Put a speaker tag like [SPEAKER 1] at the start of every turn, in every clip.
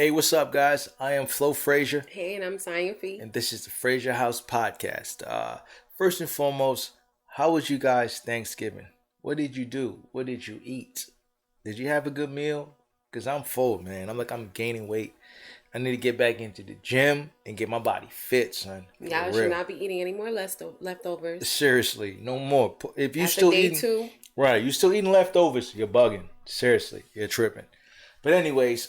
[SPEAKER 1] Hey, what's up, guys? I am Flo Frazier,
[SPEAKER 2] Hey, and I'm Cyan Fee.
[SPEAKER 1] and this is the Frazier House Podcast. First and foremost, how was you guys Thanksgiving? What did you do? What did you eat? Did you have a good meal? Cause I'm full, man. I'm gaining weight. I need to get back into the gym and get my body fit, son. For
[SPEAKER 2] Y'all should
[SPEAKER 1] real.
[SPEAKER 2] not be eating any more leftovers.
[SPEAKER 1] Seriously, no more. If you
[SPEAKER 2] After
[SPEAKER 1] still
[SPEAKER 2] day
[SPEAKER 1] eating,
[SPEAKER 2] two,
[SPEAKER 1] right, you still eating leftovers, you're bugging. Seriously, you're tripping. But anyways,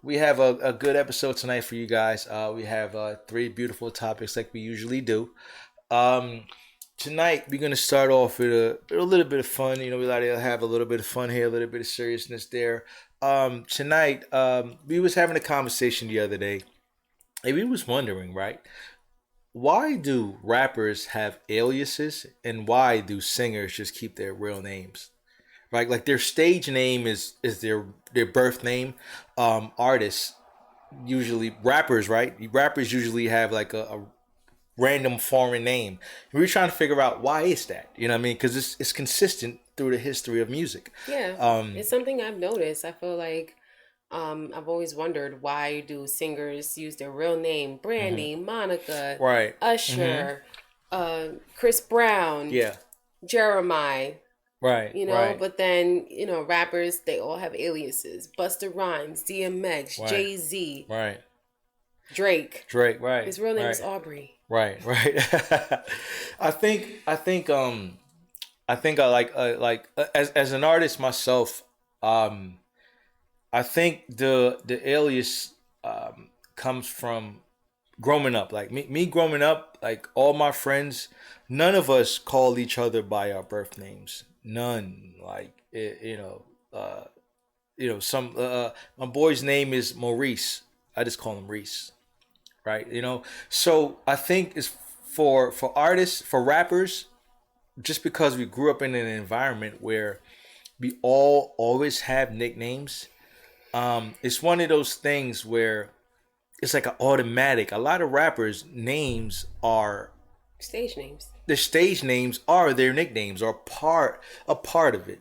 [SPEAKER 1] we have a good episode tonight for you guys. We have three beautiful topics like we usually do. Um, Tonight we're gonna start off with a little bit of fun. You know, we like to have a little bit of fun here, a little bit of seriousness there. Tonight, we was having a conversation the other day, and we was wondering, right? Why do rappers have aliases, and why do singers just keep their real names? Right, like their stage name is their birth name. Artists usually rappers, right? Rappers usually have like a random foreign name. And we're trying to figure out why is that. You know what I mean? Because it's consistent through the history of music.
[SPEAKER 2] yeah,
[SPEAKER 1] Um,
[SPEAKER 2] it's something I've noticed. I feel like I've always wondered, why do singers use their real name?
[SPEAKER 1] mhm.
[SPEAKER 2] Brandy, Monica,
[SPEAKER 1] Right. Hmm.
[SPEAKER 2] Usher, Chris Brown,
[SPEAKER 1] Yeah.
[SPEAKER 2] Jeremiah.
[SPEAKER 1] Right. Right.
[SPEAKER 2] But then rappers, they all have aliases. Busta Rhymes, DMX,
[SPEAKER 1] Right.
[SPEAKER 2] Jay Z,
[SPEAKER 1] Right.
[SPEAKER 2] Drake.
[SPEAKER 1] Drake. Right.
[SPEAKER 2] His real name is
[SPEAKER 1] Right.
[SPEAKER 2] Aubrey.
[SPEAKER 1] Right. Right. I think. I think. I think I as an artist myself. Um, I think the alias comes from growing up. Like me growing up, like all my friends, none of us called each other by our birth names. None. Like some my boy's name is Maurice. I just call him Reese. Right. So I think it's for artists, for rappers, just because we grew up in an environment where we all always have nicknames. It's one of those things where it's like an automatic. A lot of rappers' names are
[SPEAKER 2] Stage names.
[SPEAKER 1] their stage names are their nicknames or a part of it,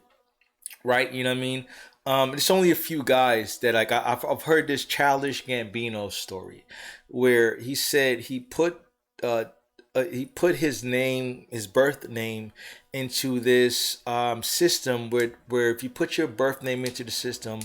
[SPEAKER 1] right? You know what I mean? It's only a few guys that like I've heard this Childish Gambino story, where he said uh, he put his name, his birth name, into this system where if you put your birth name into the system,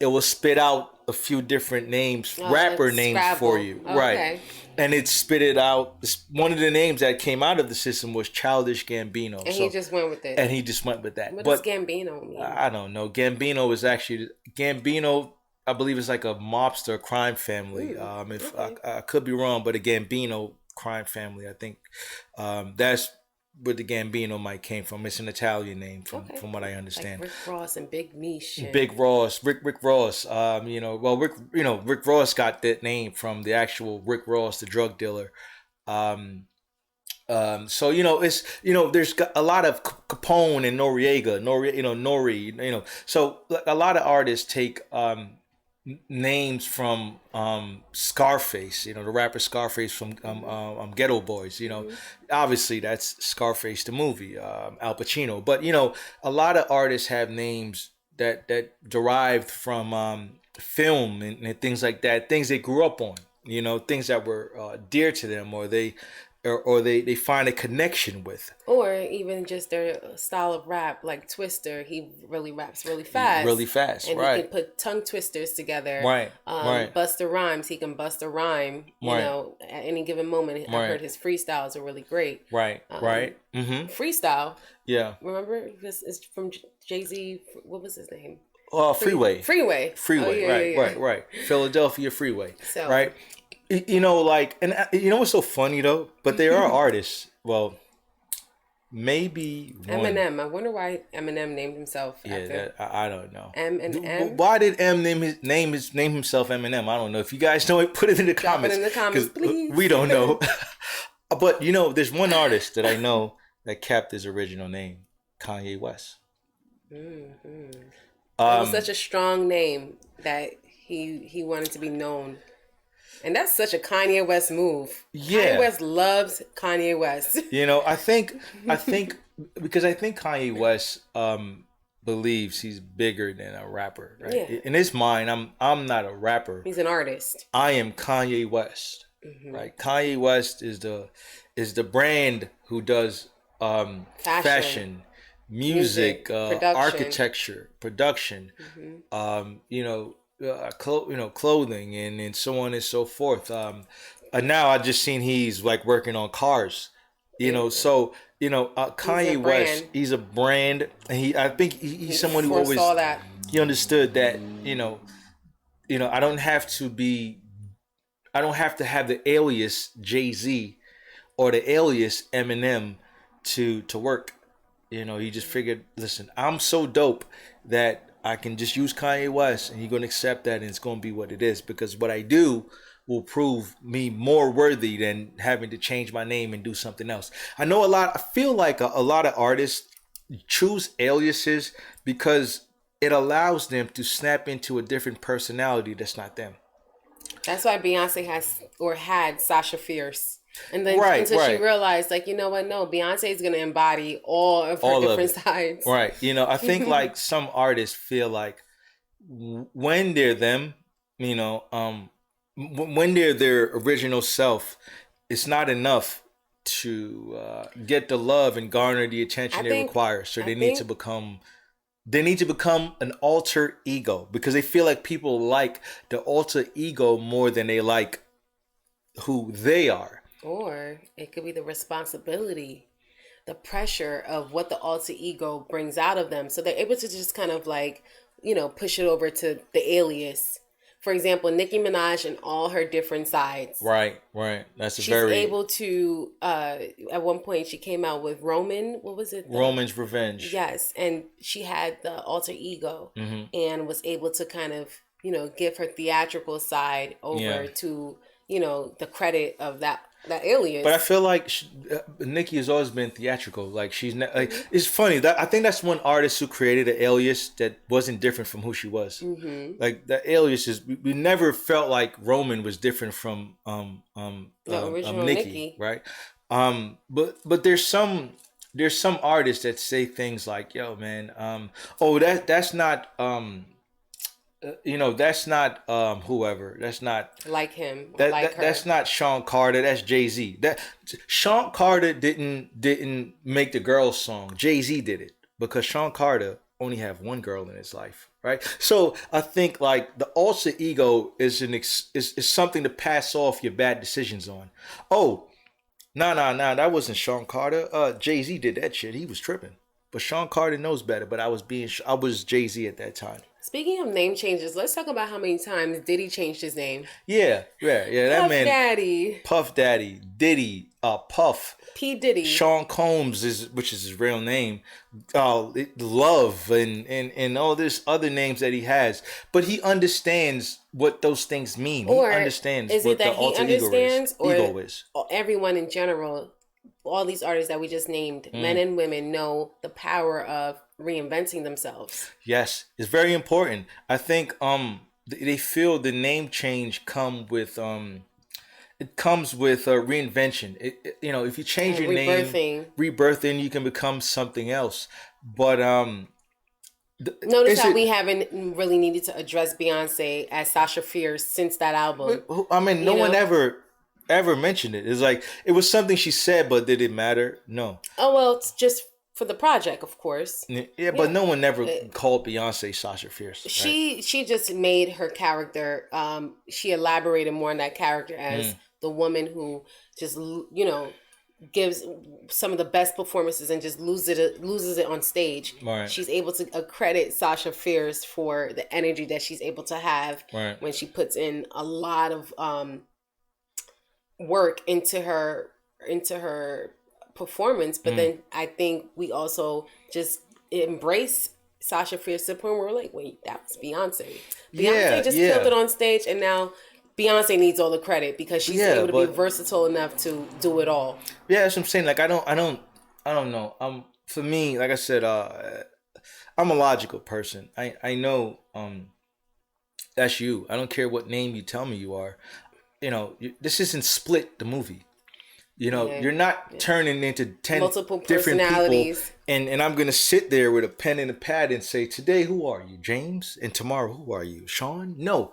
[SPEAKER 1] it will spit out a few different names,
[SPEAKER 2] Oh, like
[SPEAKER 1] rapper names for
[SPEAKER 2] Scrabble.
[SPEAKER 1] you,
[SPEAKER 2] Oh,
[SPEAKER 1] right?
[SPEAKER 2] okay.
[SPEAKER 1] And it spit it out. One of the names that came out of the system was Childish Gambino.
[SPEAKER 2] And he just went with it.
[SPEAKER 1] And he just went with that.
[SPEAKER 2] What does
[SPEAKER 1] But
[SPEAKER 2] Gambino mean?
[SPEAKER 1] I don't know. Gambino is actually Gambino. I believe it's like a mobster crime family. If
[SPEAKER 2] Okay.
[SPEAKER 1] I could be wrong, but a Gambino crime family. I think that's where the Gambino might came from. It's an Italian name, from
[SPEAKER 2] Okay.
[SPEAKER 1] from what I
[SPEAKER 2] Like
[SPEAKER 1] understand.
[SPEAKER 2] Rick Ross and Big Meech.
[SPEAKER 1] Big Ross, Rick Ross. Rick Ross got that name from the actual Rick Ross, the drug dealer. Um, so it's there's a lot of Capone and Noriega, Nori. So like, a lot of artists take names from Scarface. The rapper Scarface from Ghetto Boys.
[SPEAKER 2] Mm-hmm.
[SPEAKER 1] Obviously that's Scarface the movie, Al Pacino. But a lot of artists have names that derived from film and things like that, things they grew up on. Things that were dear to them, or they find a connection with.
[SPEAKER 2] Or even just their style of rap, like Twister. He really raps really fast.
[SPEAKER 1] Really fast,
[SPEAKER 2] And he
[SPEAKER 1] right?
[SPEAKER 2] can put tongue twisters together.
[SPEAKER 1] Right, right,
[SPEAKER 2] Busta Rhymes, he can bust a rhyme,
[SPEAKER 1] right,
[SPEAKER 2] at any given moment. I
[SPEAKER 1] right,
[SPEAKER 2] heard his freestyles are really great.
[SPEAKER 1] right,
[SPEAKER 2] Um,
[SPEAKER 1] right. Mm-hmm.
[SPEAKER 2] Freestyle,
[SPEAKER 1] Yeah.
[SPEAKER 2] remember? This is from Jay-Z. What was his name?
[SPEAKER 1] Freeway,
[SPEAKER 2] Freeway. Oh,
[SPEAKER 1] freeway.
[SPEAKER 2] yeah,
[SPEAKER 1] Right,
[SPEAKER 2] yeah,
[SPEAKER 1] right,
[SPEAKER 2] yeah.
[SPEAKER 1] right. Philadelphia freeway.
[SPEAKER 2] So,
[SPEAKER 1] Right. Like, and what's so funny though? But there are artists. Well, maybe one.
[SPEAKER 2] Eminem. I wonder why Eminem named himself
[SPEAKER 1] Yeah,
[SPEAKER 2] after
[SPEAKER 1] that I don't know.
[SPEAKER 2] M and M.
[SPEAKER 1] Why did M name himself Eminem? I don't know. If you guys know it, put it in the
[SPEAKER 2] Drop it
[SPEAKER 1] comments.
[SPEAKER 2] in the comments,
[SPEAKER 1] 'Cause
[SPEAKER 2] please.
[SPEAKER 1] we don't know. But there's one artist that I know that kept his original name, Kanye West.
[SPEAKER 2] Hmm. That was
[SPEAKER 1] Um,
[SPEAKER 2] such a strong name that he wanted to be known. And that's such a Kanye West move.
[SPEAKER 1] Yeah.
[SPEAKER 2] Kanye West loves Kanye West.
[SPEAKER 1] I think because I think Kanye West believes he's bigger than a rapper, right?
[SPEAKER 2] Yeah.
[SPEAKER 1] In his mind, I'm not a rapper.
[SPEAKER 2] He's an artist.
[SPEAKER 1] I am Kanye West, right? Kanye West is the brand who does fashion, music,
[SPEAKER 2] production.
[SPEAKER 1] architecture, production, clothing, and so on and so forth. Now I just seen he's like working on cars, so Kanye West, he's a brand, and I think he's someone who always
[SPEAKER 2] foresaw that.
[SPEAKER 1] he understood that I don't have to have the alias Jay-Z or the alias Eminem to work. He just figured, listen, I'm so dope that I can just use Kanye West, and he's gonna accept that, and it's gonna be what it is, because what I do will prove me more worthy than having to change my name and do something else. I feel like a lot of artists choose aliases because it allows them to snap into a different personality that's not them.
[SPEAKER 2] That's why Beyonce had Sasha Fierce. And then until she realized, like, you know what? No, Beyonce is going to embody all of her different sides.
[SPEAKER 1] Right. I think like some artists feel like when they're them, when they're their original self, it's not enough to get the love and garner the attention they require. So they need to become an alter ego, because they feel like people like the alter ego more than they like who they are.
[SPEAKER 2] Or it could be the responsibility, the pressure of what the alter ego brings out of them. So they're able to just kind of like, push it over to the alias. For example, Nicki Minaj and all her different sides.
[SPEAKER 1] Right. She's
[SPEAKER 2] able to, at one point she came out with Roman, what was it?
[SPEAKER 1] Roman's Revenge.
[SPEAKER 2] Yes. And she had the alter ego and was able to kind of, give her theatrical side over to, the credit of that alias.
[SPEAKER 1] But I feel like Nicki has always been theatrical. Like she's it's funny that I think that's one artist who created an alias that wasn't different from who she was. Like the alias we never felt like Roman was different from
[SPEAKER 2] the original Nicki,
[SPEAKER 1] right? But there's some artists that say things like, "Yo, man, that's not." That's not whoever. That's not
[SPEAKER 2] like him.
[SPEAKER 1] That's not Sean Carter. That's Jay-Z. That Sean Carter didn't make the girls song. Jay-Z did it, because Sean Carter only have one girl in his life, right? So I think like the alter ego is is something to pass off your bad decisions on. Oh, no, that wasn't Sean Carter. Jay-Z did that shit. He was tripping. But Sean Carter knows better. But I was Jay-Z at that time.
[SPEAKER 2] Speaking of name changes, let's talk about how many times Diddy changed his name.
[SPEAKER 1] Yeah. That man,
[SPEAKER 2] Puff
[SPEAKER 1] Daddy, Diddy, Puff,
[SPEAKER 2] P Diddy,
[SPEAKER 1] Sean Combs which is his real name, Love, and all this other names that he has. But he understands what those things mean.
[SPEAKER 2] Or
[SPEAKER 1] he understands
[SPEAKER 2] is
[SPEAKER 1] what
[SPEAKER 2] it that
[SPEAKER 1] the alter
[SPEAKER 2] he understands,
[SPEAKER 1] ego is.
[SPEAKER 2] Or everyone in general, all these artists that we just named, men and women, know the power of reinventing themselves.
[SPEAKER 1] Yes, it's very important. I think they feel the name change comes with reinvention. If you change your name, rebirthing, you can become something else. But
[SPEAKER 2] notice how we haven't really needed to address Beyonce as Sasha Fierce since that album.
[SPEAKER 1] I mean, no one ever mentioned it. It's like it was something she said, but did it matter? No.
[SPEAKER 2] Oh well, it's just for the project, of course.
[SPEAKER 1] Yeah, but no one ever called Beyonce Sasha Fierce. Right?
[SPEAKER 2] She just made her character. She elaborated more on that character as the woman who just gives some of the best performances and just loses it on stage.
[SPEAKER 1] Right.
[SPEAKER 2] She's able to credit Sasha Fierce for the energy that she's able to have when she puts in a lot of work into her performance. But then I think we also just embrace Sasha Fierce to the point where we're like, wait, that was Beyonce. Beyonce just killed it on stage, and now Beyonce needs all the credit because she's able to be versatile enough to do it all.
[SPEAKER 1] Yeah, that's what I'm saying. Like I don't know. For me, like I said, I'm a logical person. I know that's you. I don't care what name you tell me you are. This isn't Split the movie. Yeah. You're not turning into 10
[SPEAKER 2] multiple
[SPEAKER 1] different people,
[SPEAKER 2] personalities.
[SPEAKER 1] and I'm gonna sit there with a pen and a pad and say, today who are you, James? And tomorrow who are you, Sean? No.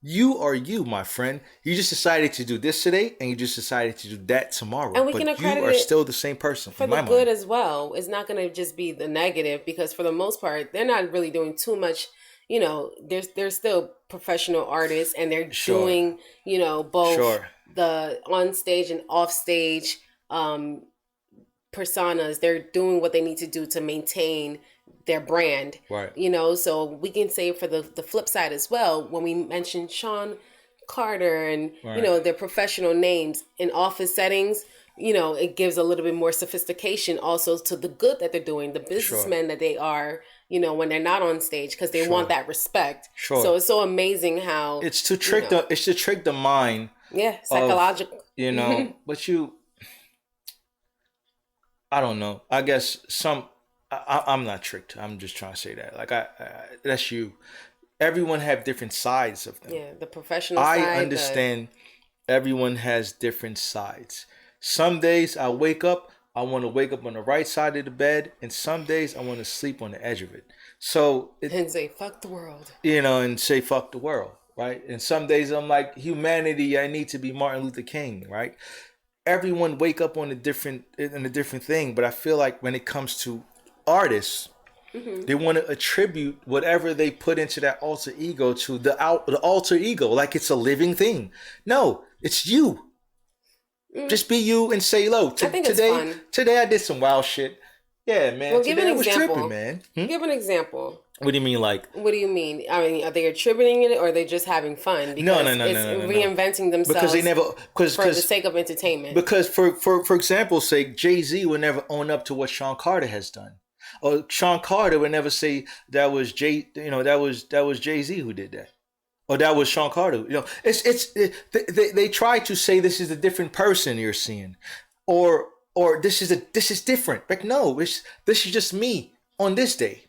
[SPEAKER 1] You are you, my friend. You just decided to do this today, and you just decided to do that tomorrow.
[SPEAKER 2] And we
[SPEAKER 1] but
[SPEAKER 2] can accredit
[SPEAKER 1] you are still the same person.
[SPEAKER 2] for the good as well. It's not going to just be the negative, because for the most part, they're not really doing too much. They're still professional artists, and they're doing both the on stage and off stage personas. They're doing what they need to do to maintain their brand,
[SPEAKER 1] right?
[SPEAKER 2] So we can say for the flip side as well, when we mentioned Sean Carter and their professional names in office settings, it gives a little bit more sophistication also to the good that they're doing, the businessmen that they are, when they're not on stage, because they want that respect. So it's so amazing how
[SPEAKER 1] it's to trick the mind.
[SPEAKER 2] Yeah, psychological.
[SPEAKER 1] But I don't know. I guess I'm not tricked. I'm just trying to say that. Like that's you. Everyone have different sides of them.
[SPEAKER 2] Yeah, the professional side.
[SPEAKER 1] I understand. Everyone has different sides. Some days I wake up, I want to wake up on the right side of the bed, and some days I want to sleep on the edge of it. So
[SPEAKER 2] and say fuck the world.
[SPEAKER 1] And say fuck the world, right? And some days I'm like, humanity, I need to be Martin Luther King, right? Everyone wake up on a different thing, but I feel like when it comes to artists, they want to attribute whatever they put into that alter ego to the alter ego, like it's a living thing. No, it's you. Just be you and say hello.
[SPEAKER 2] I think it's fun.
[SPEAKER 1] Today I did some wild shit. Yeah, man.
[SPEAKER 2] Well, give an example.
[SPEAKER 1] Tripping, man.
[SPEAKER 2] Give an example.
[SPEAKER 1] What do you mean, like?
[SPEAKER 2] What do you mean? I mean, are they attributing it, or are they just having fun? Because
[SPEAKER 1] no.
[SPEAKER 2] Reinventing themselves
[SPEAKER 1] because they never
[SPEAKER 2] for the sake of entertainment.
[SPEAKER 1] Because for example's sake, Jay-Z would never own up to what Sean Carter has done, or Sean Carter would never say that was that was Jay-Z who did that, or that was Sean Carter. They try to say this is a different person you're seeing, or this is different. Like, no, this is just me on this day.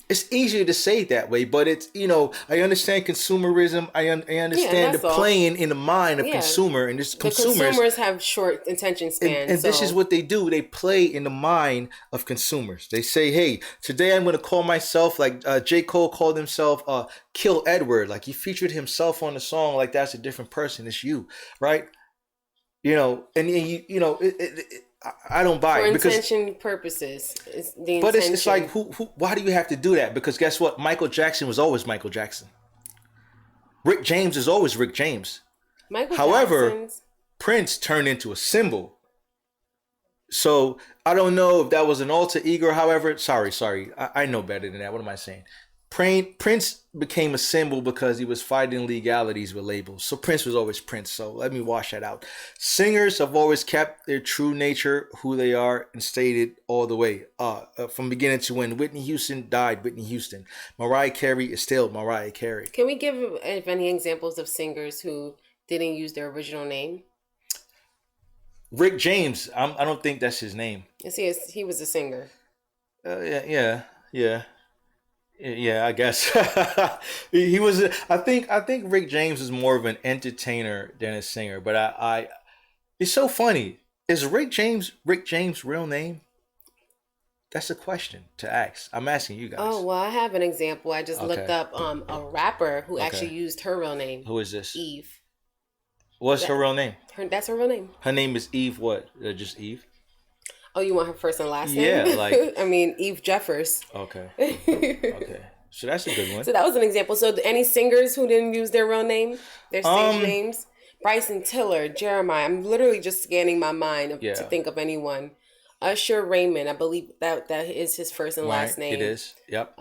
[SPEAKER 1] It's easier to say it that way, but it's, I understand consumerism. I understand the playing in the mind of consumer, and this
[SPEAKER 2] consumers have short attention spans.
[SPEAKER 1] And this is what they do. They play in the mind of consumers. They say, hey, today I'm going to call myself, like J. Cole called himself Kill Edward. Like, he featured himself on the song like that's a different person. It's you, right? I don't buy it because
[SPEAKER 2] intention purposes.
[SPEAKER 1] But it's like who? Why do you have to do that? Because guess what? Michael Jackson was always Michael Jackson. Rick James is always Rick James. However, Prince turned into a symbol. So I don't know if that was an alter ego. However, sorry, I know better than that. What am I saying? Prince became a symbol because he was fighting legalities with labels. So Prince was always Prince. So let me wash that out. Singers have always kept their true nature, who they are, and stayed all the way. From beginning to end. Whitney Houston died Whitney Houston. Mariah Carey is still Mariah Carey.
[SPEAKER 2] Can we give any examples of singers who didn't use their original name?
[SPEAKER 1] Rick James. I don't think that's his name.
[SPEAKER 2] Yes, he was a singer.
[SPEAKER 1] Yeah. Yeah, I guess he was. I think Rick James is more of an entertainer than a singer. But I it's so funny. Is Rick James real name? That's a question to ask. I'm asking you guys.
[SPEAKER 2] Oh well, I have an example. I just looked up a rapper who actually used her real name.
[SPEAKER 1] Who is this?
[SPEAKER 2] Eve.
[SPEAKER 1] What's her real name?
[SPEAKER 2] That's her real name.
[SPEAKER 1] Her name is Eve. What? Just Eve.
[SPEAKER 2] Oh, you want her first and last name?
[SPEAKER 1] Yeah, like
[SPEAKER 2] I mean, Eve Jeffers.
[SPEAKER 1] Okay. Okay. So that's a good one.
[SPEAKER 2] So that was an example. So any singers who didn't use their real name, their stage names? Bryson Tiller, Jeremiah. I'm literally just scanning my mind to think of anyone. Usher Raymond. I believe that is his first and last name.
[SPEAKER 1] It is. Yep.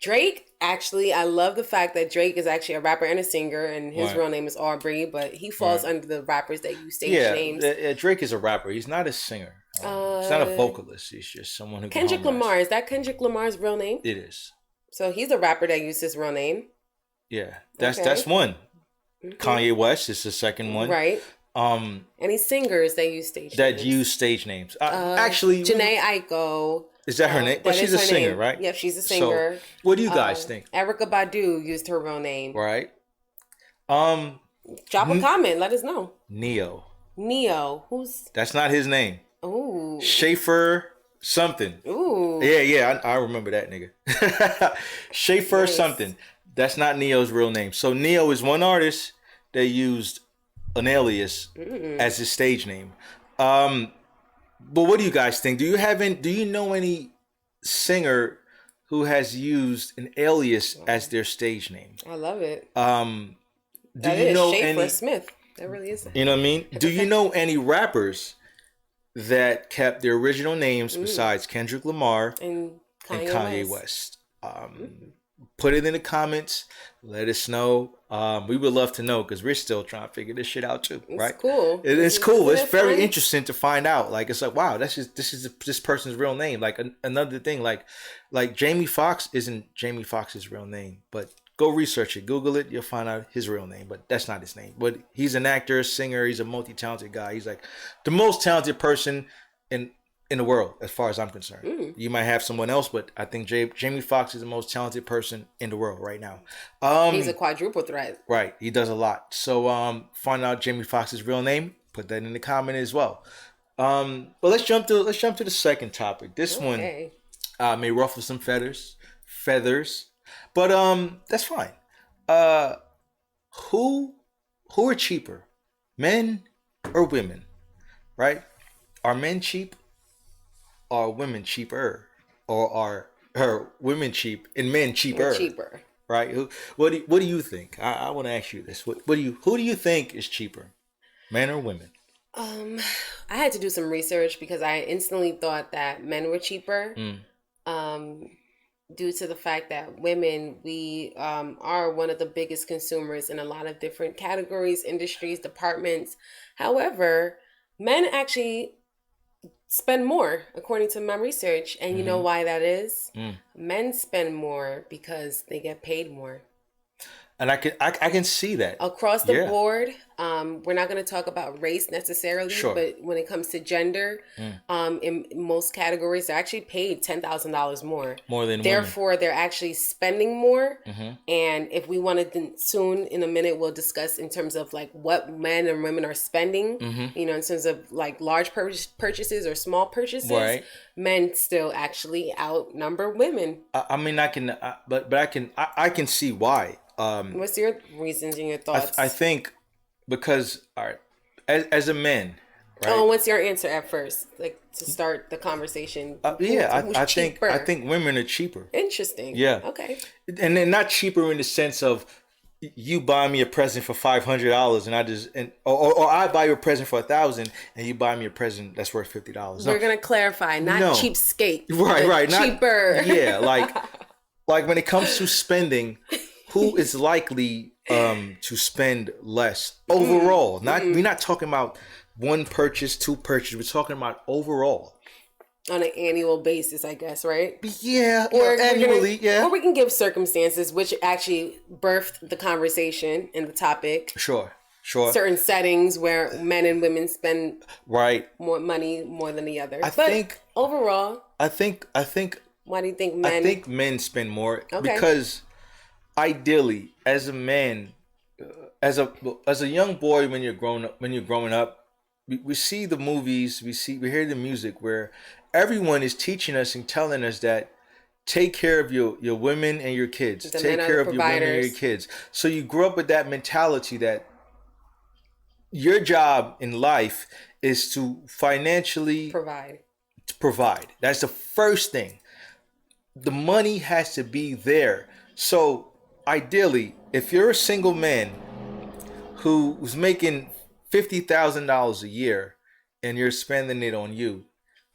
[SPEAKER 2] Drake, actually, I love the fact that Drake is actually a rapper and a singer, and his real name is Aubrey, but he falls under the rappers that use stage names.
[SPEAKER 1] Yeah, Drake is a rapper. He's not a singer. He's not a vocalist. He's just someone who
[SPEAKER 2] Kendrick Lamar. Is that Kendrick Lamar's real name?
[SPEAKER 1] It is.
[SPEAKER 2] So he's a rapper that used his real name.
[SPEAKER 1] Yeah, that's one. Mm-hmm. Kanye West is the second one.
[SPEAKER 2] Right. Any singers that use stage names?
[SPEAKER 1] Use stage names. Actually,
[SPEAKER 2] Janae Aiko.
[SPEAKER 1] Is that her name? But she's a singer, name. Right?
[SPEAKER 2] Yep, she's a singer.
[SPEAKER 1] So, what do you guys think?
[SPEAKER 2] Erykah Badu used her real name.
[SPEAKER 1] Right.
[SPEAKER 2] Drop a comment. Let us know.
[SPEAKER 1] Neo.
[SPEAKER 2] Neo. Who's?
[SPEAKER 1] That's not his name.
[SPEAKER 2] Ooh.
[SPEAKER 1] Schaefer something.
[SPEAKER 2] Ooh.
[SPEAKER 1] Yeah, I remember that nigga. Schaefer
[SPEAKER 2] Nice.
[SPEAKER 1] something. That's not Neo's real name. So Neo is one artist that used an alias as his stage name. Um, but what do you guys think? Do you know any singer who has used an alias as their stage name?
[SPEAKER 2] I love it.
[SPEAKER 1] Do
[SPEAKER 2] That
[SPEAKER 1] you
[SPEAKER 2] is
[SPEAKER 1] know
[SPEAKER 2] Schaefer
[SPEAKER 1] any?
[SPEAKER 2] Smith. That really is.
[SPEAKER 1] You know what I mean? Do you know any rappers that kept their original names besides Kendrick Lamar
[SPEAKER 2] And
[SPEAKER 1] and
[SPEAKER 2] Kanye
[SPEAKER 1] Kanye
[SPEAKER 2] West.
[SPEAKER 1] West? Put it in the comments. Let us know. We would love to know because we're still trying to figure this shit out too,
[SPEAKER 2] It's
[SPEAKER 1] right?
[SPEAKER 2] cool.
[SPEAKER 1] It's cool.
[SPEAKER 2] Isn't
[SPEAKER 1] It's
[SPEAKER 2] it
[SPEAKER 1] very
[SPEAKER 2] fun?
[SPEAKER 1] interesting to find out. Like it's like wow, this is this person's real name. Like another thing, like Jamie Foxx isn't Jamie Foxx's real name, but go research it, Google it, you'll find out his real name. But that's not his name. But he's an actor, singer. He's a multi-talented guy. He's like the most talented person in in the world, as far as I'm concerned. You might have someone else, but I think Jamie Foxx is the most talented person in the world right now.
[SPEAKER 2] He's a quadruple threat.
[SPEAKER 1] Right, he does a lot. So find out Jamie Foxx's real name. Put that in the comment as well. But let's jump to the second topic. This
[SPEAKER 2] Okay.
[SPEAKER 1] one may ruffle some feathers, but that's fine. Who who are cheaper, men or women? Right? Are men cheap? Are women cheaper? Or are women cheap and men cheaper?
[SPEAKER 2] Cheaper.
[SPEAKER 1] Right? What do you think? I want to ask you this. Who do you think is cheaper, men or women?
[SPEAKER 2] I had to do some research because I instantly thought that men were cheaper. Due to the fact that women, we are one of the biggest consumers in a lot of different categories, industries, departments. However, men actually spend more, according to my research. And you know why that is? Men spend more because they get paid more.
[SPEAKER 1] And I can see that.
[SPEAKER 2] Across the
[SPEAKER 1] Yeah.
[SPEAKER 2] board, we're not going to talk about race necessarily,
[SPEAKER 1] Sure.
[SPEAKER 2] but when it comes to gender, in most categories, they're actually paid $10,000 more.
[SPEAKER 1] More than women.
[SPEAKER 2] Therefore, they're actually spending more. And if we want to soon, in a minute, we'll discuss in terms of like what men and women are spending. You know, in terms of like large purchases or small purchases.
[SPEAKER 1] Right.
[SPEAKER 2] Men still actually outnumber women.
[SPEAKER 1] I mean, but I can see why.
[SPEAKER 2] What's your reasons and your thoughts?
[SPEAKER 1] I think because all right, as a man, right?
[SPEAKER 2] Oh, what's your answer at first? Like to start the conversation. Who's
[SPEAKER 1] I
[SPEAKER 2] cheaper?
[SPEAKER 1] think women are cheaper.
[SPEAKER 2] Interesting.
[SPEAKER 1] Yeah.
[SPEAKER 2] Okay.
[SPEAKER 1] And then not cheaper in the sense of you buy me a present for $500 and I just or I buy you a present for $1,000 and you buy me a present that's worth $50.
[SPEAKER 2] We're gonna clarify, not
[SPEAKER 1] No.
[SPEAKER 2] cheapskate.
[SPEAKER 1] Right, not
[SPEAKER 2] cheaper.
[SPEAKER 1] Yeah, like when it comes to spending, who is likely to spend less overall? We're not talking about one purchase, two purchases. We're talking about overall.
[SPEAKER 2] On an annual basis, I guess, right?
[SPEAKER 1] Yeah,
[SPEAKER 2] Or
[SPEAKER 1] annually,
[SPEAKER 2] Or we can give circumstances which actually birthed the conversation and the topic.
[SPEAKER 1] Sure.
[SPEAKER 2] Certain settings where men and women spend
[SPEAKER 1] Right.
[SPEAKER 2] more money more than the other.
[SPEAKER 1] I think
[SPEAKER 2] overall,
[SPEAKER 1] I think
[SPEAKER 2] why do you think men?
[SPEAKER 1] I think men spend more
[SPEAKER 2] Okay.
[SPEAKER 1] because ideally, as a man, as a young boy, when you're growing up, we see the movies, we hear the music where everyone is teaching us and telling us that take care of your women and your kids.
[SPEAKER 2] The
[SPEAKER 1] Take
[SPEAKER 2] men are
[SPEAKER 1] care
[SPEAKER 2] the
[SPEAKER 1] of your women and
[SPEAKER 2] providers.
[SPEAKER 1] your kids. So you grow up with that mentality that your job in life is to financially
[SPEAKER 2] Provide.
[SPEAKER 1] That's the first thing. The money has to be there. So ideally, if you're a single man who's making $50,000 a year and you're spending it on you,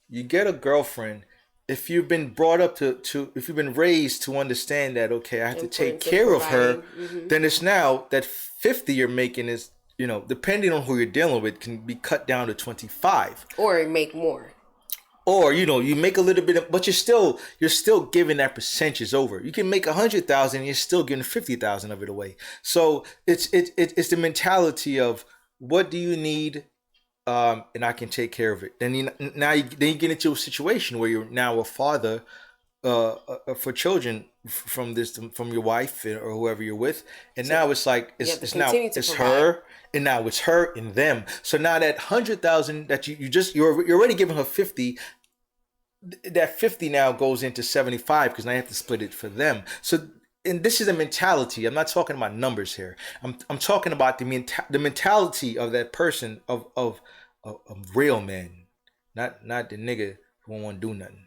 [SPEAKER 1] you get a girlfriend. If you've been brought up if you've been raised to understand that, okay, I have to take
[SPEAKER 2] Importance of
[SPEAKER 1] care of her,
[SPEAKER 2] providing.
[SPEAKER 1] then it's now that 50 you're making is, depending on who you're dealing with, can be cut down to 25.
[SPEAKER 2] Or make more.
[SPEAKER 1] Or you make a little bit, but you're still giving that percentage over. You can make 100,000, and you're still giving 50,000 of it away. So it's the mentality of what do you need, and I can take care of it. Then you get into a situation where you're now a father for children from your wife or whoever you're with, and now it's like
[SPEAKER 2] You have to
[SPEAKER 1] it's now
[SPEAKER 2] continue to
[SPEAKER 1] it's
[SPEAKER 2] provide.
[SPEAKER 1] her, and now it's her and them. So now that 100,000 that you're already giving her 50, that 50 now goes into 75 because now you have to split it for them. So, and this is a mentality. I'm not talking about numbers here. I'm talking about the mentality of that person of real men, not the nigga who don't want to do nothing,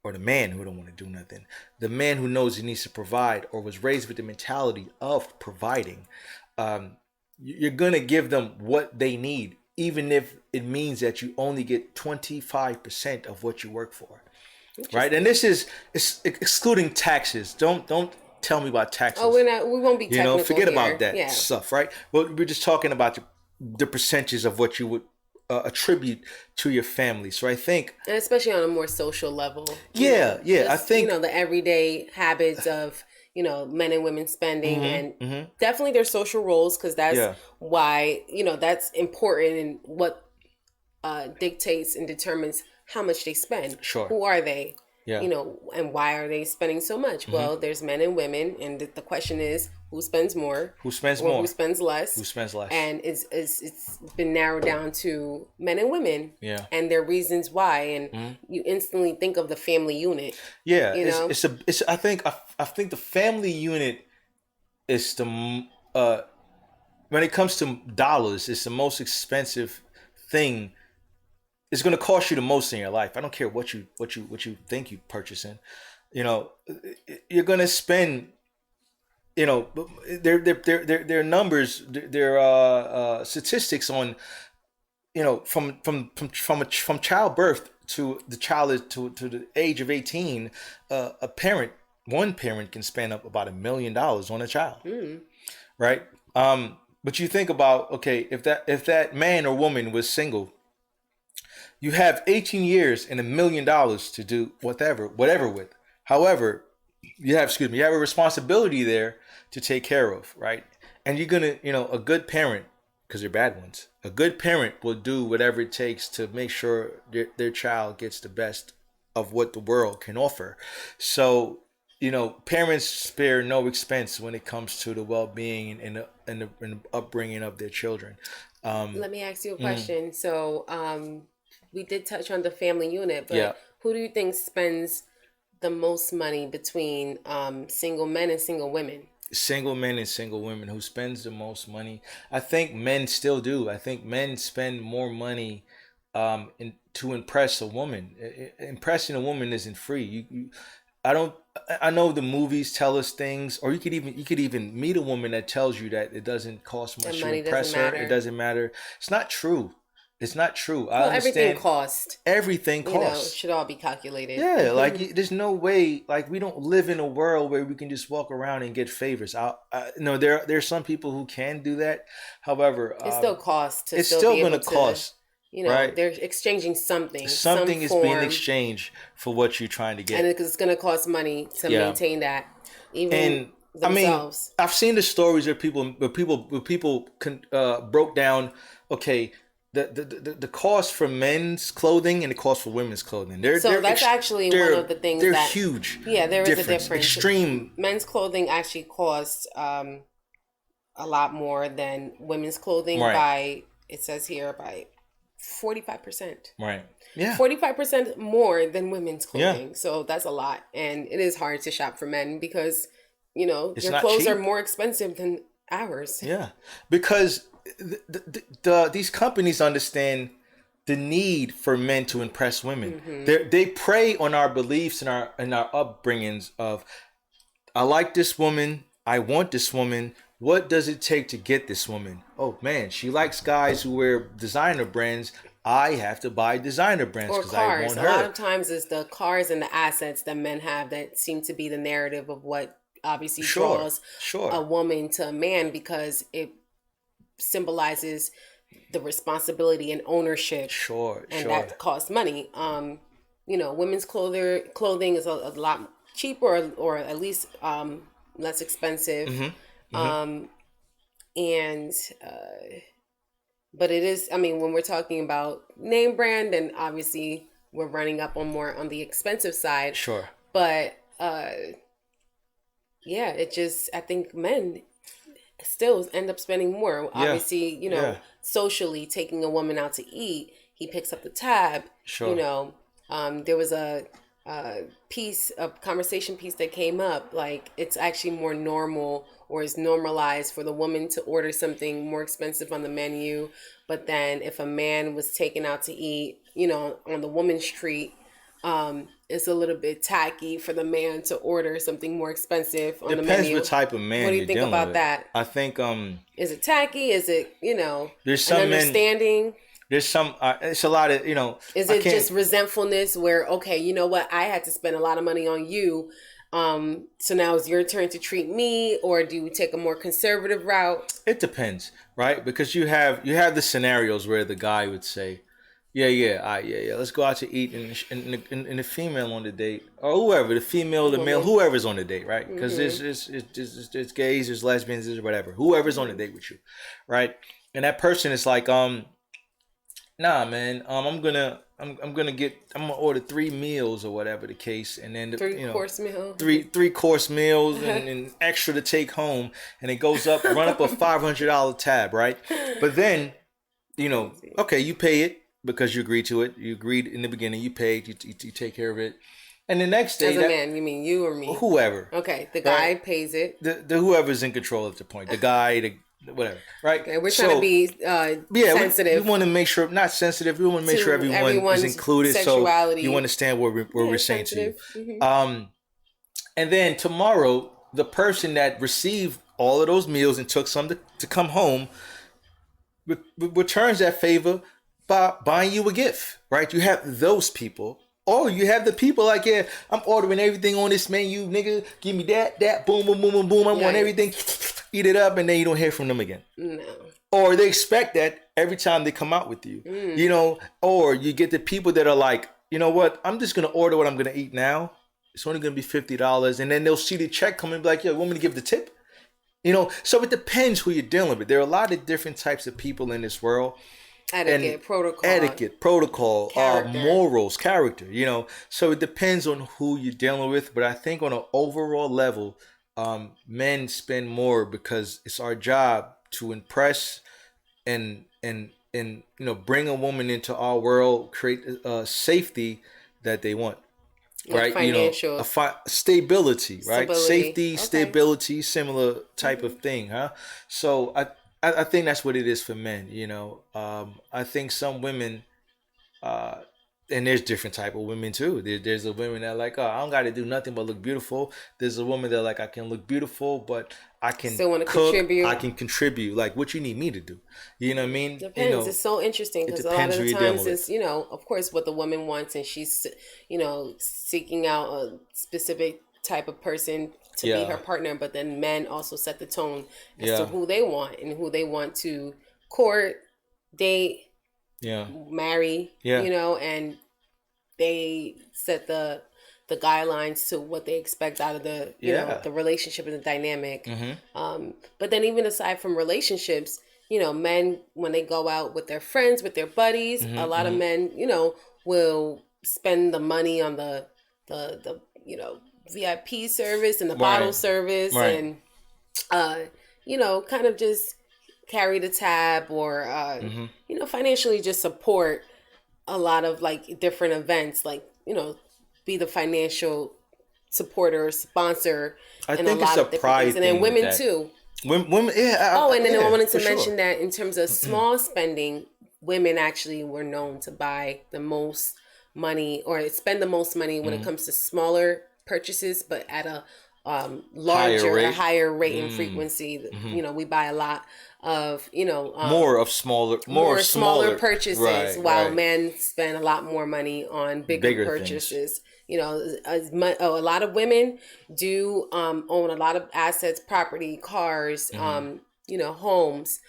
[SPEAKER 1] or the man who don't want to do nothing. The man who knows he needs to provide or was raised with the mentality of providing. You're gonna give them what they need, even if it means that you only get 25% of what you work for, right? And this is it's excluding taxes. Don't tell me about taxes.
[SPEAKER 2] Oh, we won't be
[SPEAKER 1] You know,
[SPEAKER 2] technical
[SPEAKER 1] forget
[SPEAKER 2] here.
[SPEAKER 1] about that
[SPEAKER 2] Yeah.
[SPEAKER 1] stuff, right? Well, we're just talking about the percentages of what you would attribute to your family. So I think,
[SPEAKER 2] And especially on a more social level.
[SPEAKER 1] yeah, I think
[SPEAKER 2] the everyday habits of, men and women spending, and definitely their social roles, because that's
[SPEAKER 1] yeah,
[SPEAKER 2] why, that's important, and what dictates and determines how much they spend.
[SPEAKER 1] sure,
[SPEAKER 2] Who are they?
[SPEAKER 1] yeah,
[SPEAKER 2] And why are they spending so much? Well, there's men and women, and the question is, who spends more
[SPEAKER 1] who spends
[SPEAKER 2] or
[SPEAKER 1] more,
[SPEAKER 2] who spends less?
[SPEAKER 1] who spends less,
[SPEAKER 2] And it's been narrowed down to men and women,
[SPEAKER 1] yeah,
[SPEAKER 2] and their reasons why, and you instantly think of the family unit.
[SPEAKER 1] yeah.
[SPEAKER 2] You know,
[SPEAKER 1] It's I think the family unit is when it comes to dollars, it's the most expensive thing. It's going to cost you the most in your life. I don't care what you think you purchasing. You know, you're going to spend. You know, their numbers, their statistics on, from childbirth to the child is to the age of 18, one parent can spend up about $1 million on a child, right? But you think about, okay, if that man or woman was single, you have 18 years and $1 million to do whatever with. However, you have a responsibility there to take care of, right? And you're gonna, a good parent, because they're bad ones. A good parent will do whatever it takes to make sure their child gets the best of what the world can offer. So, parents spare no expense when it comes to the well-being and the upbringing of their children.
[SPEAKER 2] let me ask you a question. So, we did touch on the family unit,
[SPEAKER 1] Yeah.
[SPEAKER 2] but who do you think spends the most money between single men and single women?
[SPEAKER 1] Single men and single women, who spends the most money? I think men still do. I think men spend more money to impress a woman. Impressing a woman isn't free. I don't. I know the movies tell us things, or you could even meet a woman that tells you that it doesn't cost
[SPEAKER 2] And
[SPEAKER 1] much to
[SPEAKER 2] money doesn't
[SPEAKER 1] impress her. It
[SPEAKER 2] matter.
[SPEAKER 1] doesn't matter. It's not true. It's not true. I
[SPEAKER 2] Well, everything
[SPEAKER 1] understand
[SPEAKER 2] costs.
[SPEAKER 1] everything
[SPEAKER 2] It
[SPEAKER 1] costs.
[SPEAKER 2] should all be calculated.
[SPEAKER 1] Yeah, like there's no way. Like, we don't live in a world where we can just walk around and get favors. No, there's some people who can do that. However,
[SPEAKER 2] It still costs to
[SPEAKER 1] it's
[SPEAKER 2] still
[SPEAKER 1] still
[SPEAKER 2] be
[SPEAKER 1] going
[SPEAKER 2] able
[SPEAKER 1] to
[SPEAKER 2] to,
[SPEAKER 1] cost, right?
[SPEAKER 2] they're exchanging something, some
[SPEAKER 1] Something is being
[SPEAKER 2] form,
[SPEAKER 1] exchanged for what you're trying to
[SPEAKER 2] and
[SPEAKER 1] get.
[SPEAKER 2] it's going to cost money to
[SPEAKER 1] Yeah,
[SPEAKER 2] maintain that, even
[SPEAKER 1] and I mean,
[SPEAKER 2] themselves.
[SPEAKER 1] I've seen the stories where people broke down. Okay, the cost for men's clothing and the cost for women's clothing.
[SPEAKER 2] So that's actually one of the things
[SPEAKER 1] they're
[SPEAKER 2] that,
[SPEAKER 1] huge.
[SPEAKER 2] yeah, there is a difference.
[SPEAKER 1] Extreme.
[SPEAKER 2] Men's clothing actually costs a lot more than women's clothing
[SPEAKER 1] Right.
[SPEAKER 2] by, it says here, by 45%.
[SPEAKER 1] Right. Yeah.
[SPEAKER 2] 45% more than women's
[SPEAKER 1] Yeah.
[SPEAKER 2] clothing. So that's a lot. And it is hard to shop for men because,
[SPEAKER 1] It's
[SPEAKER 2] your
[SPEAKER 1] not
[SPEAKER 2] clothes are
[SPEAKER 1] cheap.
[SPEAKER 2] more expensive than ours.
[SPEAKER 1] Yeah, because these companies understand the need for men to impress women. They prey on our beliefs and our upbringings of, I like this woman, I want this woman. What does it take to get this woman? Oh man, she likes guys who wear designer brands. I have to buy designer brands
[SPEAKER 2] Or
[SPEAKER 1] because I
[SPEAKER 2] cars.
[SPEAKER 1] want
[SPEAKER 2] A lot
[SPEAKER 1] her.
[SPEAKER 2] of times it's the cars and the assets that men have that seem to be the narrative of what obviously
[SPEAKER 1] Sure,
[SPEAKER 2] draws a
[SPEAKER 1] sure,
[SPEAKER 2] woman to a man, because it symbolizes the responsibility and ownership,
[SPEAKER 1] sure,
[SPEAKER 2] and
[SPEAKER 1] sure.
[SPEAKER 2] that costs money. Women's clothing is a lot cheaper, or at least less expensive. And but it is, I mean, when we're talking about name brand, then obviously we're running up on more on the expensive side.
[SPEAKER 1] Sure.
[SPEAKER 2] But yeah, it just, I think men still end up spending more.
[SPEAKER 1] Yeah.
[SPEAKER 2] Obviously,
[SPEAKER 1] Yeah.
[SPEAKER 2] socially taking a woman out to eat, he picks up the tab. You
[SPEAKER 1] Sure.
[SPEAKER 2] know, there was a piece, a conversation piece that came up. Like, it's actually more normal or is normalized for the woman to order something more expensive on the menu. But then if a man was taken out to eat, on the woman's treat, it's a little bit tacky for the man to order something more expensive on the
[SPEAKER 1] Depends what
[SPEAKER 2] menu.
[SPEAKER 1] type of
[SPEAKER 2] What
[SPEAKER 1] man
[SPEAKER 2] do you
[SPEAKER 1] you're
[SPEAKER 2] think
[SPEAKER 1] dealing
[SPEAKER 2] about
[SPEAKER 1] with.
[SPEAKER 2] that?
[SPEAKER 1] I think
[SPEAKER 2] Is it tacky? Is it,
[SPEAKER 1] there's
[SPEAKER 2] an
[SPEAKER 1] some men.
[SPEAKER 2] understanding?
[SPEAKER 1] There's some. It's a lot of
[SPEAKER 2] Is
[SPEAKER 1] I
[SPEAKER 2] it
[SPEAKER 1] can't.
[SPEAKER 2] just resentfulness where, okay, you know what? I had to spend a lot of money on you. So now it's your turn to treat me, or do you take a more conservative route?
[SPEAKER 1] It depends, right? Because you have the scenarios where the guy would say, "Yeah, yeah, yeah. Let's go out to eat," and the female on the date, or whoever, the female, the male,
[SPEAKER 2] Woman.
[SPEAKER 1] whoever's on the date, right? Because
[SPEAKER 2] Mm-hmm.
[SPEAKER 1] it's gays, there's lesbians, there's whatever, whoever's on the date with you, right? And that person is like, nah, man, I'm gonna order 3 meals or whatever the case, and then
[SPEAKER 2] Three course meal.
[SPEAKER 1] three course meals and extra to take home, and it goes up, run up a $500 tab, right? But then okay, you pay it because you agreed to it. You agreed in the beginning. You paid. You take care of it, and the next day
[SPEAKER 2] As a man, you mean you or me?
[SPEAKER 1] whoever,
[SPEAKER 2] Okay, the guy
[SPEAKER 1] right?
[SPEAKER 2] pays it.
[SPEAKER 1] The whoever's in control at the point, the guy, the whatever, right?
[SPEAKER 2] Okay, we're trying to
[SPEAKER 1] So
[SPEAKER 2] be
[SPEAKER 1] yeah, we
[SPEAKER 2] sensitive
[SPEAKER 1] want to make sure, not sensitive. We want to make sure
[SPEAKER 2] to
[SPEAKER 1] everyone is
[SPEAKER 2] everyone's
[SPEAKER 1] included, so you
[SPEAKER 2] sexuality.
[SPEAKER 1] understand what we're
[SPEAKER 2] Yeah,
[SPEAKER 1] saying to you.
[SPEAKER 2] sensitive. Hmm.
[SPEAKER 1] And then tomorrow, the person that received all of those meals and took some to come home returns that favor by buying you a gift, right? You have those people. Or you have the people like, yeah, I'm ordering everything on this menu, nigga. Give me that, boom, boom, boom, boom, boom. I want everything. Eat it up, and then you don't hear from them again.
[SPEAKER 2] No.
[SPEAKER 1] Or they expect that every time they come out with you, Or you get the people that are like, you know what? I'm just gonna order what I'm gonna eat now. It's only gonna be $50, and then they'll see the check come and be like, yo, you want me to give the tip? So it depends who you're dealing with. There are a lot of different types of people in this world. Etiquette, protocol,
[SPEAKER 2] character.
[SPEAKER 1] morals, character. So it depends on who you're dealing with. But I think on an overall level, men spend more because it's our job to impress and bring a woman into our world, create safety that they want.
[SPEAKER 2] Like
[SPEAKER 1] Right,
[SPEAKER 2] financial
[SPEAKER 1] stability, right?
[SPEAKER 2] stability.
[SPEAKER 1] Safety,
[SPEAKER 2] Okay.
[SPEAKER 1] stability, similar type of thing, huh? So I think that's what it is for men. I think some women, uh, and there's different type of women too. There's a women that are like, oh, I don't got to do nothing but look beautiful. There's a woman that like, I can look beautiful, but I can
[SPEAKER 2] Still want to
[SPEAKER 1] cook, I
[SPEAKER 2] contribute.
[SPEAKER 1] can contribute. Like, what you need me to do? You know what I mean?
[SPEAKER 2] Depends. It's so interesting
[SPEAKER 1] It
[SPEAKER 2] because a lot
[SPEAKER 1] depends
[SPEAKER 2] of
[SPEAKER 1] who
[SPEAKER 2] the
[SPEAKER 1] you're dealing
[SPEAKER 2] times
[SPEAKER 1] with.
[SPEAKER 2] it's, of course, what the woman wants, and she's, seeking out a specific type of person to be her
[SPEAKER 1] Yeah,
[SPEAKER 2] partner. But then men also set the tone as to
[SPEAKER 1] yeah,
[SPEAKER 2] who they want and who they want to court, date,
[SPEAKER 1] yeah,
[SPEAKER 2] marry,
[SPEAKER 1] yeah,
[SPEAKER 2] and they set the guidelines to what they expect out of the
[SPEAKER 1] yeah.
[SPEAKER 2] the relationship and the dynamic.
[SPEAKER 1] Mm-hmm.
[SPEAKER 2] But then even aside from relationships, men when they go out with their friends, with their buddies, a
[SPEAKER 1] Mm-hmm.
[SPEAKER 2] lot of
[SPEAKER 1] Mm-hmm.
[SPEAKER 2] men will spend the money on the VIP service and the bottle
[SPEAKER 1] Right,
[SPEAKER 2] service,
[SPEAKER 1] right.
[SPEAKER 2] and uh kind of just carry the tab, or
[SPEAKER 1] Mm-hmm.
[SPEAKER 2] financially just support a lot of like different events, like be the financial supporter, sponsor,
[SPEAKER 1] I
[SPEAKER 2] and a
[SPEAKER 1] think it's
[SPEAKER 2] lot
[SPEAKER 1] a
[SPEAKER 2] of different things,
[SPEAKER 1] pride
[SPEAKER 2] and then
[SPEAKER 1] thing with
[SPEAKER 2] women
[SPEAKER 1] that.
[SPEAKER 2] too.
[SPEAKER 1] Women, yeah,
[SPEAKER 2] Oh, and then I
[SPEAKER 1] yeah,
[SPEAKER 2] wanted
[SPEAKER 1] for
[SPEAKER 2] to
[SPEAKER 1] sure.
[SPEAKER 2] mention that in terms of small spending, women actually were known to buy the most money or spend the most money when it
[SPEAKER 1] Mm-hmm.
[SPEAKER 2] comes to smaller purchases, but at a
[SPEAKER 1] Higher
[SPEAKER 2] a
[SPEAKER 1] rate.
[SPEAKER 2] higher rate and
[SPEAKER 1] Mm.
[SPEAKER 2] frequency.
[SPEAKER 1] Mm-hmm.
[SPEAKER 2] We buy a lot of
[SPEAKER 1] More of smaller, more of
[SPEAKER 2] more smaller
[SPEAKER 1] smaller.
[SPEAKER 2] purchases,
[SPEAKER 1] Right,
[SPEAKER 2] while
[SPEAKER 1] right.
[SPEAKER 2] men spend a lot more money on bigger
[SPEAKER 1] Bigger things.
[SPEAKER 2] purchases. A lot of women do own a lot of assets, property, cars,
[SPEAKER 1] Mm-hmm.
[SPEAKER 2] homes,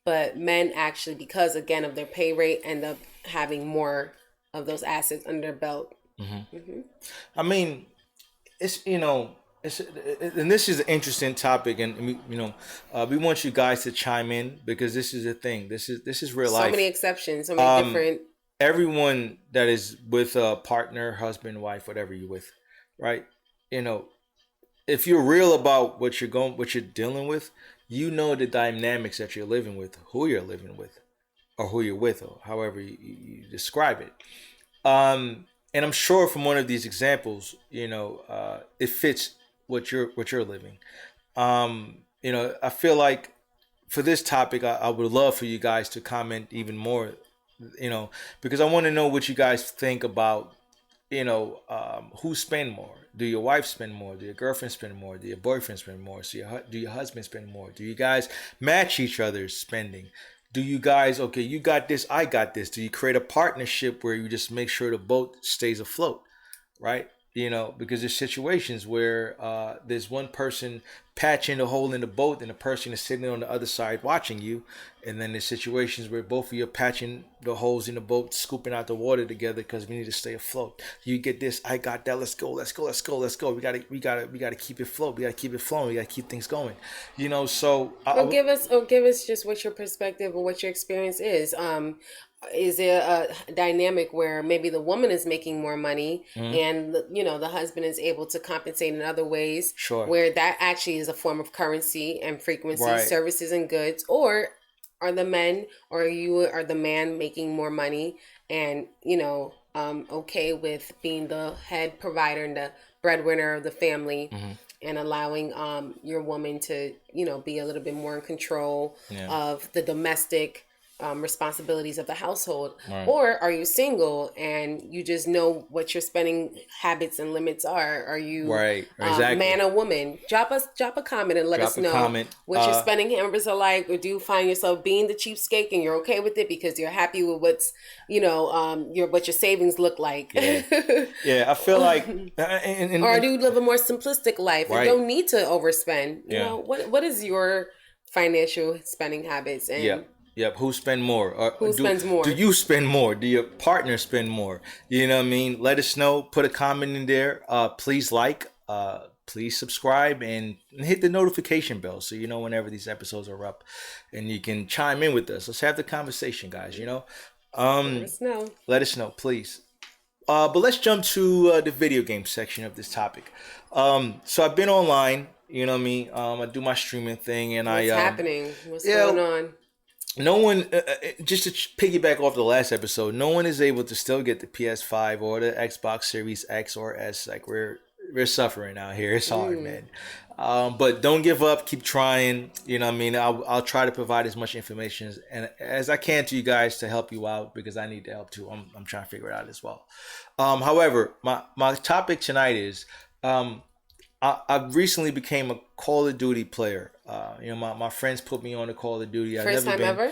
[SPEAKER 2] but men actually, because again of their pay rate, end up having more of those assets under their belt.
[SPEAKER 1] Mm-hmm.
[SPEAKER 2] Hmm.
[SPEAKER 1] I mean, it's it's and this is an interesting topic, and we want you guys to chime in because this is a thing. This is real
[SPEAKER 2] So many
[SPEAKER 1] life.
[SPEAKER 2] exceptions, so many
[SPEAKER 1] Um,
[SPEAKER 2] different.
[SPEAKER 1] Everyone that is with a partner, husband, wife, whatever you're with, right? you know, if you're real about what you're dealing with, you know the dynamics that you're living with, who you're living with, or who you're with, or however you describe it. And I'm sure from one of these examples, it fits what you're living. I feel like for this topic, I would love for you guys to comment even more, because I want to know what you guys think about, who spend more. Do your wife spend more? Do your girlfriend spend more? Do your boyfriend spend more? Do your husband spend more? Do you guys match each other's spending? Do you guys, okay, you got this, I got this? Do you create a partnership where you just make sure the boat stays afloat? Right? Because there's situations where there's one person patching the hole in the boat and the person is sitting on the other side watching you. And then there's situations where both of you are patching the holes in the boat, scooping out the water together because we need to stay afloat. You get this, I got that. Let's go, let's go, let's go, let's go. We gotta keep it afloat. We gotta keep it flowing. We gotta keep things going. So
[SPEAKER 2] Give us just what your perspective or what your experience is. Is there a dynamic where maybe the woman is making more money and the husband is able to compensate in other ways,
[SPEAKER 1] sure,
[SPEAKER 2] where that actually is a form of currency and frequency,
[SPEAKER 1] right,
[SPEAKER 2] services and goods? Or are the men or you are the man making more money and okay with being the head provider and the breadwinner of the family, and allowing your woman to be a little bit more in control of the domestic responsibilities of the household?
[SPEAKER 1] right,
[SPEAKER 2] Or are you single and you just know what your spending habits and limits are? Are you
[SPEAKER 1] right, exactly,
[SPEAKER 2] man or woman? Drop a comment and let us know what your spending habits are like. Or do you find yourself being the cheapskate and you're okay with it because you're happy with what's what your savings look like?
[SPEAKER 1] Yeah, I feel like
[SPEAKER 2] or do you live a more simplistic life and
[SPEAKER 1] right,
[SPEAKER 2] don't need to overspend? What is your financial spending habits? And
[SPEAKER 1] Yep. Who spend more?
[SPEAKER 2] Who spends more?
[SPEAKER 1] Do you spend more? Do your partner spend more? You know what I mean? Let us know. Put a comment in there. Please please subscribe and hit the notification bell so you know whenever these episodes are up, and you can chime in with us. Let's have the conversation, guys.
[SPEAKER 2] Let us know.
[SPEAKER 1] Let us know, please. But let's jump to the video game section of this topic. So I've been online. You know what I mean? I do my streaming thing, and
[SPEAKER 2] What's happening? What's going on?
[SPEAKER 1] No one, just to piggyback off the last episode, no one is able to still get the PS5 or the Xbox Series X or S. Like we're suffering out here. It's hard, man. But don't give up. Keep trying. You know what I mean? I'll try to provide as much information as I can to you guys to help you out, because I need the help too. I'm trying to figure it out as well. However, my topic tonight is I recently became a Call of Duty player. My friends put me on a Call of Duty.
[SPEAKER 2] First time ever?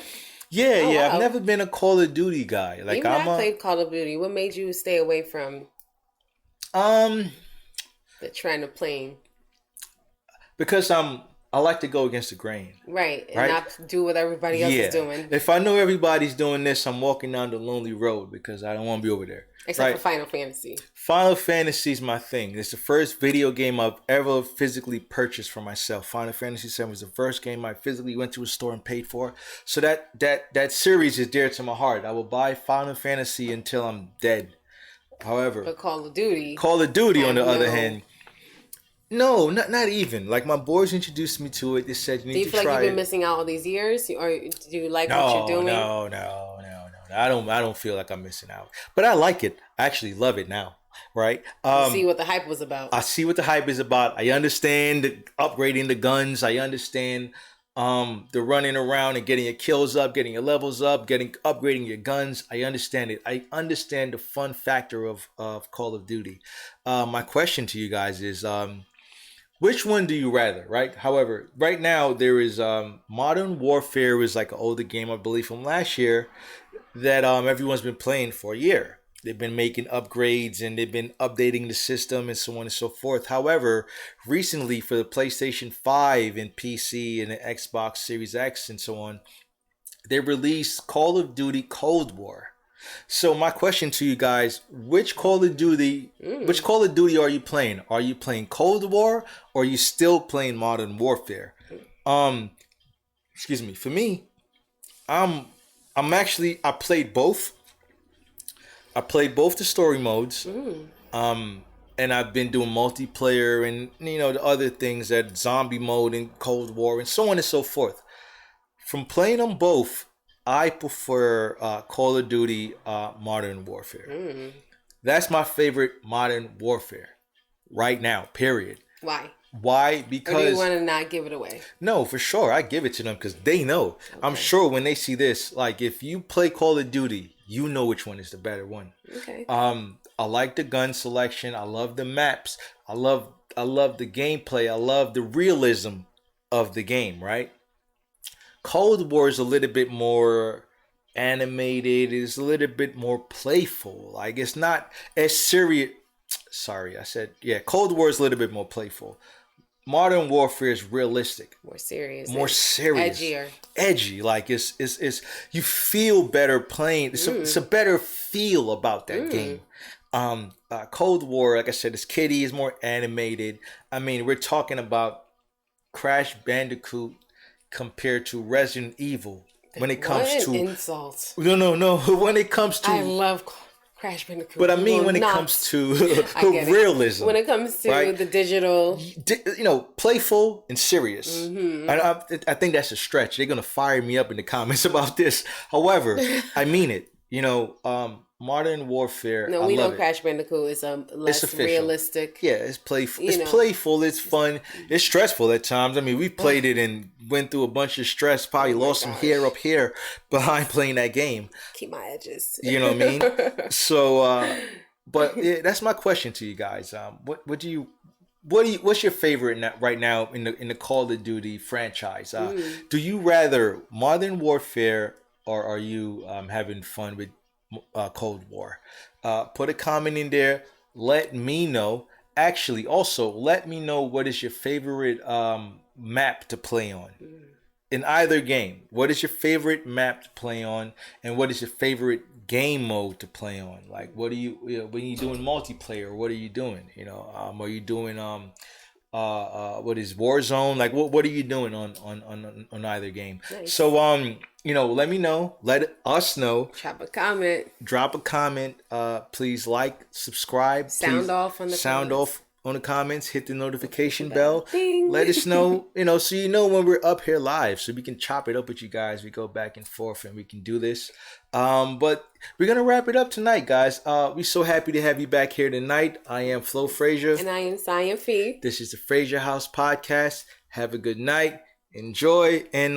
[SPEAKER 1] Yeah,
[SPEAKER 2] Oh,
[SPEAKER 1] yeah.
[SPEAKER 2] wow.
[SPEAKER 1] I've never been a Call of Duty guy. Like
[SPEAKER 2] Even I played Call of Duty. What made you stay away from
[SPEAKER 1] the
[SPEAKER 2] trend of playing?
[SPEAKER 1] Because I like to go against the grain.
[SPEAKER 2] Right. And not do what everybody else is doing.
[SPEAKER 1] If I know everybody's doing this, I'm walking down the lonely road because I don't want to be over there.
[SPEAKER 2] Except for Final Fantasy.
[SPEAKER 1] Final Fantasy is my thing. It's the first video game I've ever physically purchased for myself. Final Fantasy 7 was the first game I physically went to a store and paid for. So that series is dear to my heart. I will buy Final Fantasy until I'm dead. However,
[SPEAKER 2] but Call of Duty
[SPEAKER 1] on the other hand, no, not even. Like my boys introduced me to it. They said you need to try it.
[SPEAKER 2] Do you feel like you've been missing out all these years, or do you like what you're doing?
[SPEAKER 1] No. I don't feel like I'm missing out. But I like it. I actually love it now. Right?
[SPEAKER 2] You see what the hype was about.
[SPEAKER 1] I see what the hype is about. I understand upgrading the guns. I understand the running around and getting your kills up, getting your levels up, upgrading your guns. I understand it. I understand the fun factor of Call of Duty. My question to you guys is which one do you rather, right? However, right now there is Modern Warfare is like an older game, I believe, from last year that everyone's been playing for a year. They've been making upgrades and they've been updating the system and so on and so forth. However, recently for the PlayStation 5 and PC and the Xbox Series X and so on, they released Call of Duty Cold War. So my question to you guys, which Call of Duty are you playing? Are you playing Cold War or are you still playing Modern Warfare? Excuse me. For me, I played both. I played both the story modes. and I've been doing multiplayer and the other things that zombie mode and Cold War and so on and so forth. From playing them both, I prefer Call of Duty Modern Warfare. That's my favorite Modern Warfare right now. Period.
[SPEAKER 2] Why?
[SPEAKER 1] Why?
[SPEAKER 2] Or do
[SPEAKER 1] Because
[SPEAKER 2] you want to not give it away?
[SPEAKER 1] no, for sure, I give it to them because they know. I'm
[SPEAKER 2] Okay.
[SPEAKER 1] sure when they see this, like if you play Call of Duty, you know which one is the better one.
[SPEAKER 2] Okay.
[SPEAKER 1] I like the gun selection. I love the maps. I love the gameplay. I love the realism of the game, right? Cold War is a little bit more animated. It's a little bit more playful. Like it's not as serious. Sorry, I said yeah. Cold War is a little bit more playful. Modern Warfare is realistic,
[SPEAKER 2] More serious.
[SPEAKER 1] more serious,
[SPEAKER 2] Edgier.
[SPEAKER 1] edgy. Like it's you feel better playing. It's a better feel about that game. Cold War, like I said, it's kiddie, is more animated. I mean, we're talking about Crash Bandicoot compared to Resident Evil when it comes
[SPEAKER 2] What an
[SPEAKER 1] to
[SPEAKER 2] insult.
[SPEAKER 1] no when it comes to
[SPEAKER 2] I love Crash Bandicoot.
[SPEAKER 1] but I
[SPEAKER 2] You
[SPEAKER 1] mean
[SPEAKER 2] will
[SPEAKER 1] when it
[SPEAKER 2] not-
[SPEAKER 1] comes to
[SPEAKER 2] I get it.
[SPEAKER 1] realism,
[SPEAKER 2] When it comes to
[SPEAKER 1] right?
[SPEAKER 2] the digital,
[SPEAKER 1] playful and serious. I think that's a stretch. They're gonna fire me up in the comments about this. However, I mean it. Modern Warfare.
[SPEAKER 2] no,
[SPEAKER 1] I
[SPEAKER 2] we know
[SPEAKER 1] love it.
[SPEAKER 2] Crash Bandicoot is less
[SPEAKER 1] official.
[SPEAKER 2] realistic.
[SPEAKER 1] Yeah, it's playful.
[SPEAKER 2] You
[SPEAKER 1] It's
[SPEAKER 2] know.
[SPEAKER 1] playful. It's fun. It's stressful at times. I mean, we played it and went through a bunch of stress. Probably
[SPEAKER 2] Oh my
[SPEAKER 1] lost some
[SPEAKER 2] gosh.
[SPEAKER 1] hair up here behind playing that game.
[SPEAKER 2] Keep my edges.
[SPEAKER 1] You know what I mean? So, but yeah, that's my question to you guys. What's your favorite right now in the Call of Duty franchise? Do you rather Modern Warfare or are you having fun with Cold War? Put a comment in there. Let me know. Actually, also let me know what is your favorite map to play on in either game. What is your favorite map to play on, and what is your favorite game mode to play on? Like, what are you when you doing multiplayer? What are you doing? Are you doing what is Warzone? Like, what are you doing on either game?
[SPEAKER 2] Nice.
[SPEAKER 1] So let me know. Let us know.
[SPEAKER 2] Drop a comment.
[SPEAKER 1] Drop a comment. Please like, subscribe.
[SPEAKER 2] Sound
[SPEAKER 1] Please
[SPEAKER 2] off on the
[SPEAKER 1] sound
[SPEAKER 2] comments.
[SPEAKER 1] off on the comments. Hit the notification bell.
[SPEAKER 2] Ding.
[SPEAKER 1] Let us know. So you know when we're up here live, so we can chop it up with you guys. We go back and forth, and we can do this. But we're gonna wrap it up tonight, guys. We're so happy to have you back here tonight. I am Flo Frazier.
[SPEAKER 2] And I am Cyan Fee.
[SPEAKER 1] This is the Frazier House Podcast. Have a good night. Enjoy, and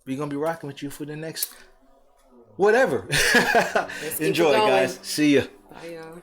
[SPEAKER 1] we're gonna be rocking with you for the next whatever.
[SPEAKER 2] Let's keep it
[SPEAKER 1] Enjoy,
[SPEAKER 2] going.
[SPEAKER 1] guys. See ya.
[SPEAKER 2] Bye, y'all.